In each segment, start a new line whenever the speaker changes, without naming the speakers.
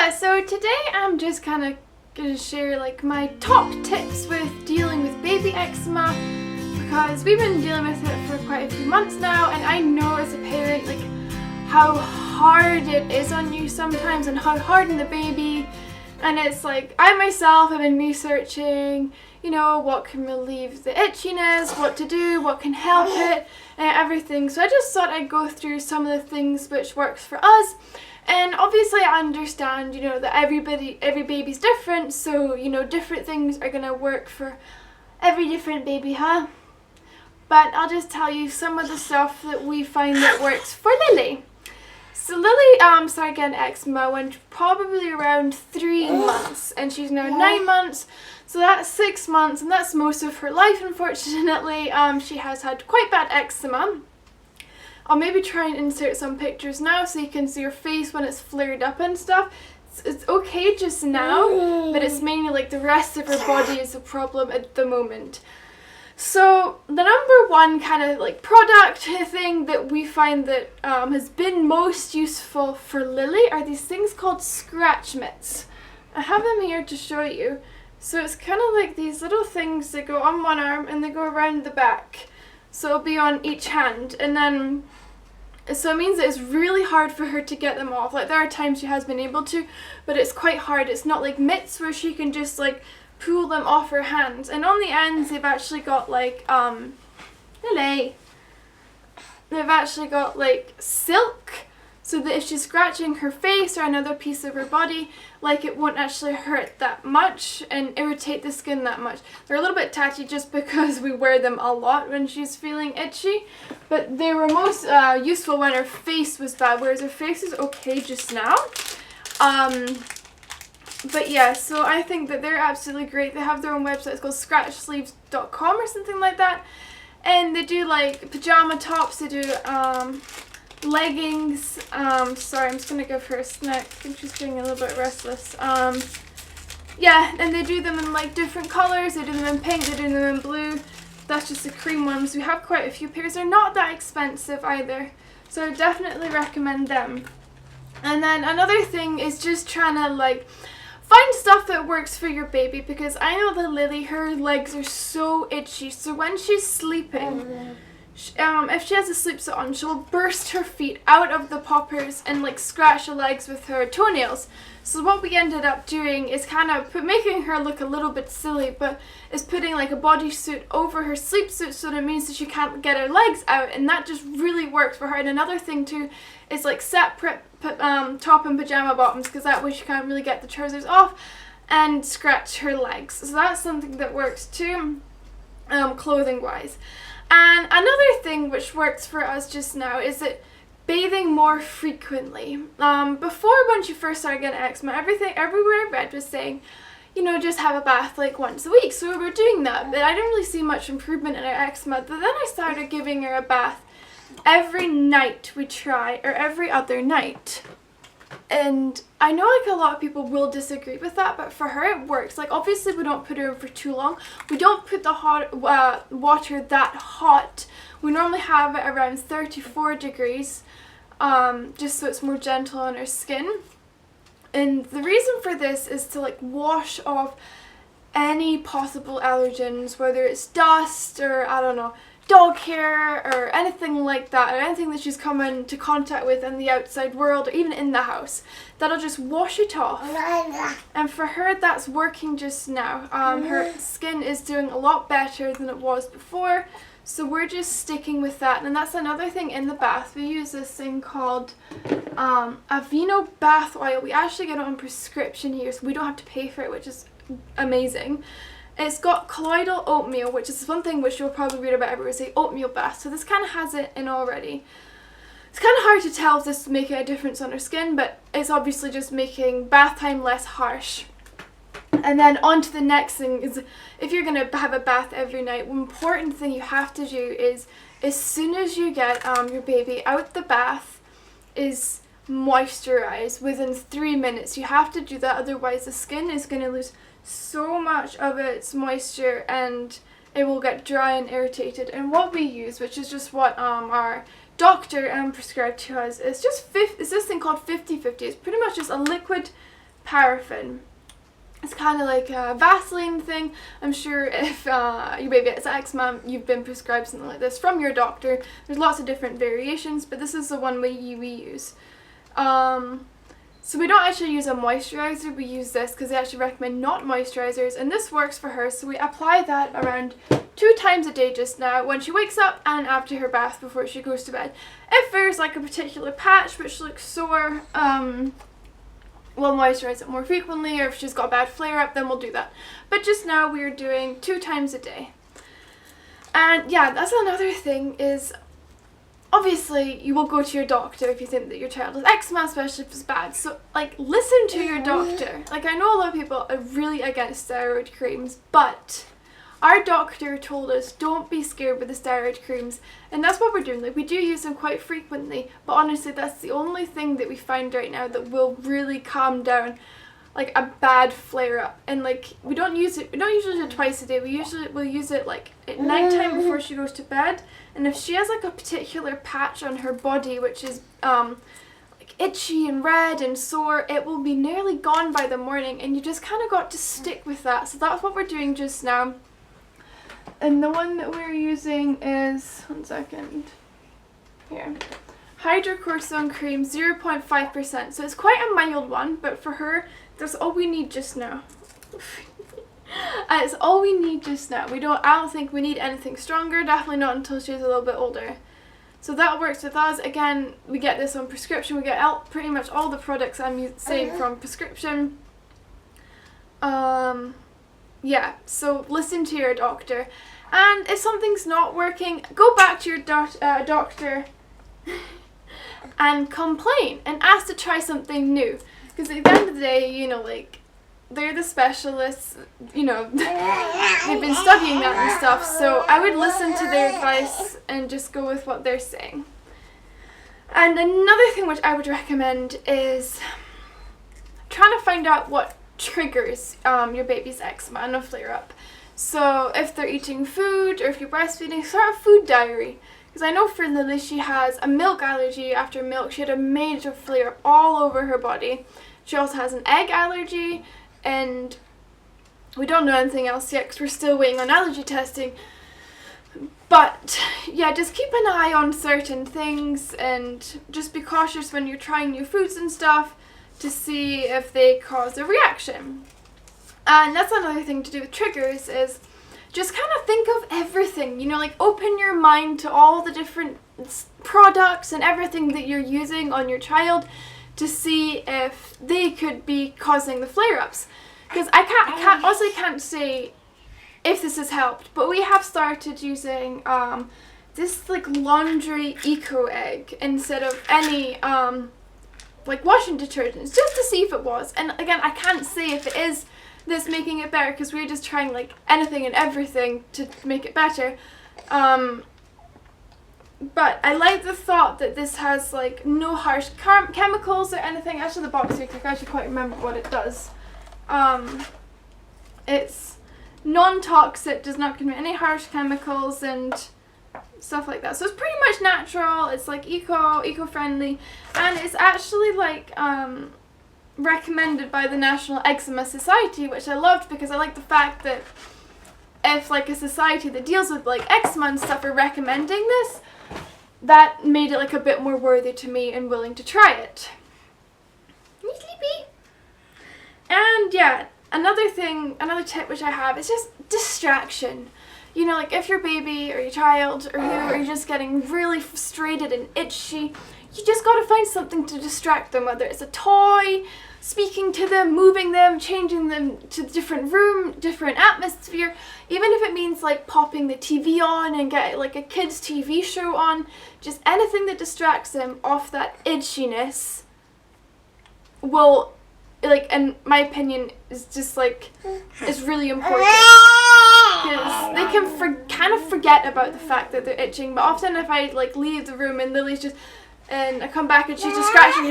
Yeah, so today I'm just kind of going to share like my top tips with dealing with baby eczema, because we've been dealing with it for quite a few months now, and I know as a parent like how hard it is on you sometimes and how hard on the baby. And it's like, I myself have been researching, you know, what can relieve the itchiness, what to do, what can help it, and everything. So I just thought I'd go through some of the things which works for us. And obviously I understand, you know, that every baby's different, so, you know, different things are gonna work for every different baby, huh? But I'll just tell you some of the stuff that we find that works for Lily. So Lily started getting eczema when probably around 3 months, and she's now 9 months, so that's 6 months, and that's most of her life, unfortunately. She has had quite bad eczema. I'll maybe try and insert some pictures now so you can see her face when it's flared up and stuff. It's okay just now, but it's mainly like the rest of her body is a problem at the moment. So the number one kind of like product thing that we find that has been most useful for Lily are these things called scratch mitts. I have them here to show you. So it's kind of like these little things that go on one arm and they go around the back. So it'll be on each hand, and then so it means that it's really hard for her to get them off. Like there are times she has been able to, but it's quite hard. It's not like mitts where she can just like pull them off her hands. And on the ends they've actually got like Lily. They've actually got like silk, so that if she's scratching her face or another piece of her body, like it won't actually hurt that much and irritate the skin that much. They're a little bit tatty just because we wear them a lot when she's feeling itchy, but they were most useful when her face was bad, whereas her face is okay just now. But yeah, so I think that they're absolutely great. They have their own website. It's called scratchsleeves.com or something like that, and they do like pajama tops, they do leggings. Sorry, I'm just gonna give her a snack. I think she's getting a little bit restless. Yeah, and they do them in like different colors. They do them in pink, they do them in blue. That's just the cream ones. We have quite a few pairs. They're not that expensive either, so I definitely recommend them. And then another thing is just trying to like find stuff that works for your baby, because I know that Lily, her legs are so itchy, so when she's sleeping, if she has a sleep set on, she'll burst her feet out of the poppers and like scratch the legs with her toenails. So what we ended up doing is kind of making her look a little bit silly, but is putting like a bodysuit over her sleep suit, so that it means that she can't get her legs out, and that just really works for her. And another thing too is like separate top and pajama bottoms, because that way she can't really get the trousers off and scratch her legs. So that's something that works too, clothing wise. And another thing which works for us just now is that bathing more frequently. Before, when she first started getting eczema, everywhere I read was saying, you know, just have a bath like once a week. So we were doing that, but I didn't really see much improvement in her eczema. But then I started giving her a bath every night we try, or every other night. And I know like a lot of people will disagree with that, but for her it works. Like obviously we don't put her in for too long. We don't put the hot water that hot. We normally have it around 34 degrees, just so it's more gentle on her skin. And the reason for this is to like wash off any possible allergens, whether it's dust or I don't know, dog hair or anything like that, or anything that she's come into contact with in the outside world or even in the house. That'll just wash it off. And for her that's working just now. Her skin is doing a lot better than it was before, so we're just sticking with that. And that's another thing in the bath. We use this thing called Aveeno bath oil. We actually get it on prescription here, so we don't have to pay for it, which is amazing. It's got colloidal oatmeal, which is one thing which you'll probably read about everywhere, say oatmeal bath. So this kind of has it in already. It's kind of hard to tell if this is making a difference on her skin, but it's obviously just making bath time less harsh. And then on to the next thing is, if you're going to have a bath every night, one important thing you have to do is, as soon as you get your baby out the bath, is moisturize within 3 minutes. You have to do that, otherwise the skin is going to lose so much of its moisture and it will get dry and irritated. And what we use, which is just what our doctor prescribed to us, is just this thing called 50/50. It's pretty much just a liquid paraffin. It's kind of like a Vaseline thing. I'm sure if your baby has eczema, you've been prescribed something like this from your doctor. There's lots of different variations, but this is the one we use. So we don't actually use a moisturizer, we use this because they actually recommend not moisturizers, and this works for her. So we apply that around 2 times a day just now, when she wakes up and after her bath before she goes to bed. If there's like a particular patch which looks sore, we'll moisturize it more frequently, or if she's got a bad flare up, then we'll do that. But just now we are doing 2 times a day. And yeah, that's another thing is, obviously, you will go to your doctor if you think that your child has eczema, especially if it's bad. So, like, listen to your doctor. Like, I know a lot of people are really against steroid creams, but our doctor told us don't be scared with the steroid creams, and that's what we're doing. Like, we do use them quite frequently, but honestly, that's the only thing that we find right now that will really calm down, like, a bad flare-up. And, like, we don't usually use it twice a day. We'll use it, like, at nighttime before she goes to bed. And if she has, like, a particular patch on her body, which is, like, itchy and red and sore, it will be nearly gone by the morning, and you just kind of got to stick with that. So that's what we're doing just now. And the one that we're using is, one second, here, hydrocortisone cream, 0.5%. So it's quite a mild one, but for her, that's all we need just now. It's all we need just now. I don't think we need anything stronger, definitely not until she's a little bit older. So that works with us. Again, we get this on prescription. We get pretty much all the products I'm saying from prescription. Yeah, so listen to your doctor. And if something's not working, go back to your doctor and complain and ask to try something new. Because at the end of the day, you know, like, they're the specialists, you know, they've been studying that and stuff, so I would listen to their advice and just go with what they're saying. And another thing which I would recommend is trying to find out what triggers your baby's eczema and a flare-up. So if they're eating food, or if you're breastfeeding, start a food diary. Because I know for Lily, she has a milk allergy. After milk, she had a major flare-up all over her body. She also has an egg allergy, and we don't know anything else yet because we're still waiting on allergy testing. But yeah, just keep an eye on certain things and just be cautious when you're trying new foods and stuff to see if they cause a reaction. And that's another thing to do with triggers is just kind of think of everything, you know, like open your mind to all the different products and everything that you're using on your child to see if they could be causing the flare-ups. Because I honestly can't say if this has helped, but we have started using this like laundry eco egg instead of any like washing detergents, just to see if it was. And again, I can't say if it is this making it better because we're just trying like anything and everything to make it better. But I like the thought that this has like no harsh chemicals or anything. Actually, the box here, I can't actually quite remember what it does. It's non-toxic, does not contain any harsh chemicals and stuff like that. So it's pretty much natural. It's like eco-friendly, and it's actually like recommended by the National Eczema Society, which I loved because I like the fact that if like a society that deals with like eczema and stuff are recommending this, that made it like a bit more worthy to me and willing to try it. You sleepy? And yeah, another tip which I have is just distraction. You know, like if your baby or your child or you are just getting really frustrated and itchy, you just gotta find something to distract them, whether it's a toy, speaking to them, moving them, changing them to a different room, different atmosphere, even if it means like popping the TV on and get like a kids TV show on, just anything that distracts them off that itchiness will, like, in my opinion, is just like, is really important. Because they can kind of forget about the fact that they're itching, but often if I like leave the room and Lily's just, and I come back and she's just scratching,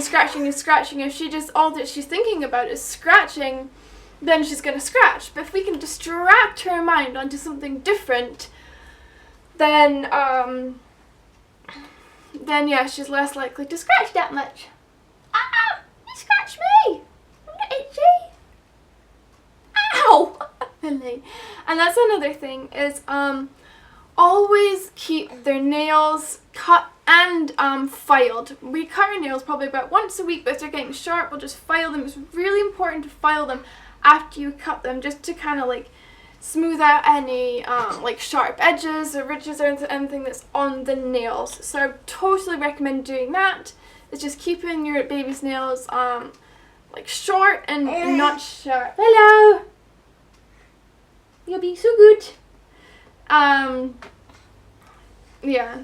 if she just, all that she's thinking about is scratching, then she's going to scratch. But if we can distract her mind onto something different, then yeah, she's less likely to scratch that much. You scratched me! I'm not itchy! And that's another thing is always keep their nails cut and filed. We cut our nails probably about once a week, but if they're getting sharp, we'll just file them. It's really important to file them after you cut them, just to kind of like smooth out any like sharp edges or ridges or anything that's on the nails. So I totally recommend doing that. It's just keeping your baby's nails like short and not sharp. Hello! You're being so good. Yeah.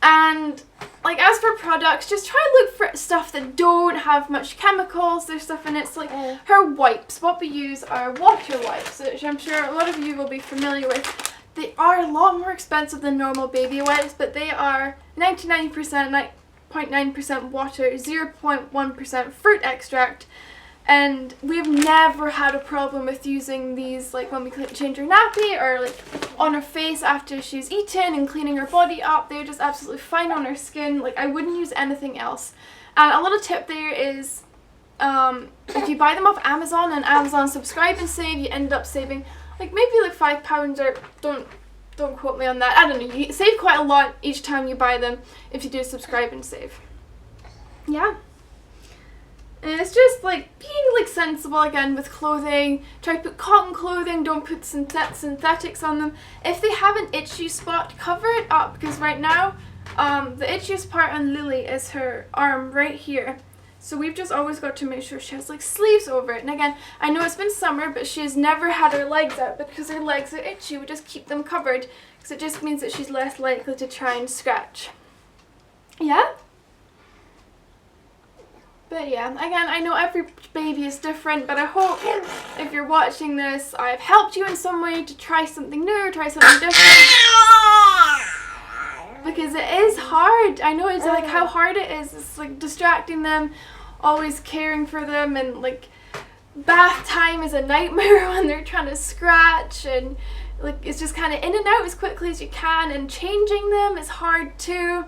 And like as for products, just try to look for stuff that don't have much chemicals. There's stuff in it. It's like her wipes. What we use are water wipes, which I'm sure a lot of you will be familiar with. They are a lot more expensive than normal baby wipes, but they are 99%, 9.9% water, 0.1% fruit extract. And we've never had a problem with using these, like when we change her nappy or like on her face after she's eaten and cleaning her body up. They're just absolutely fine on her skin. Like I wouldn't use anything else. And a little tip there is, if you buy them off Amazon and Amazon Subscribe and Save, you end up saving like maybe like £5 or don't quote me on that. I don't know. You save quite a lot each time you buy them if you do Subscribe and Save. Yeah. And it's just like being like sensible again with clothing. Try to put cotton clothing, don't put synthetics on them. If they have an itchy spot, cover it up, because right now the itchiest part on Lily is her arm right here. So we've just always got to make sure she has like sleeves over it. And again, I know it's been summer, but she has never had her legs out, but because her legs are itchy, we just keep them covered, because it just means that she's less likely to try and scratch. Yeah? But yeah, again, I know every baby is different, but I hope if you're watching this, I've helped you in some way to try something new, try something different. Because it is hard. I know it's like how hard it is. It's like distracting them, always caring for them, and like bath time is a nightmare when they're trying to scratch, and like it's just kind of in and out as quickly as you can, and changing them is hard too.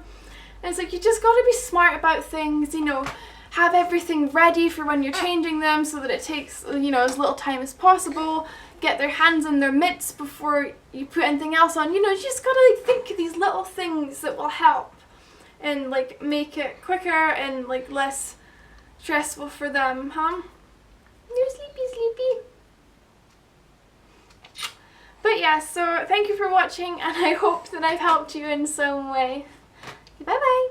And it's like you just got to be smart about things, you know. Have everything ready for when you're changing them so that it takes, you know, as little time as possible. Get their hands in their mitts before you put anything else on. You know, you just gotta like think of these little things that will help and like make it quicker and like less stressful for them, huh? You're sleepy. But yeah, so thank you for watching, and I hope that I've helped you in some way. Bye bye.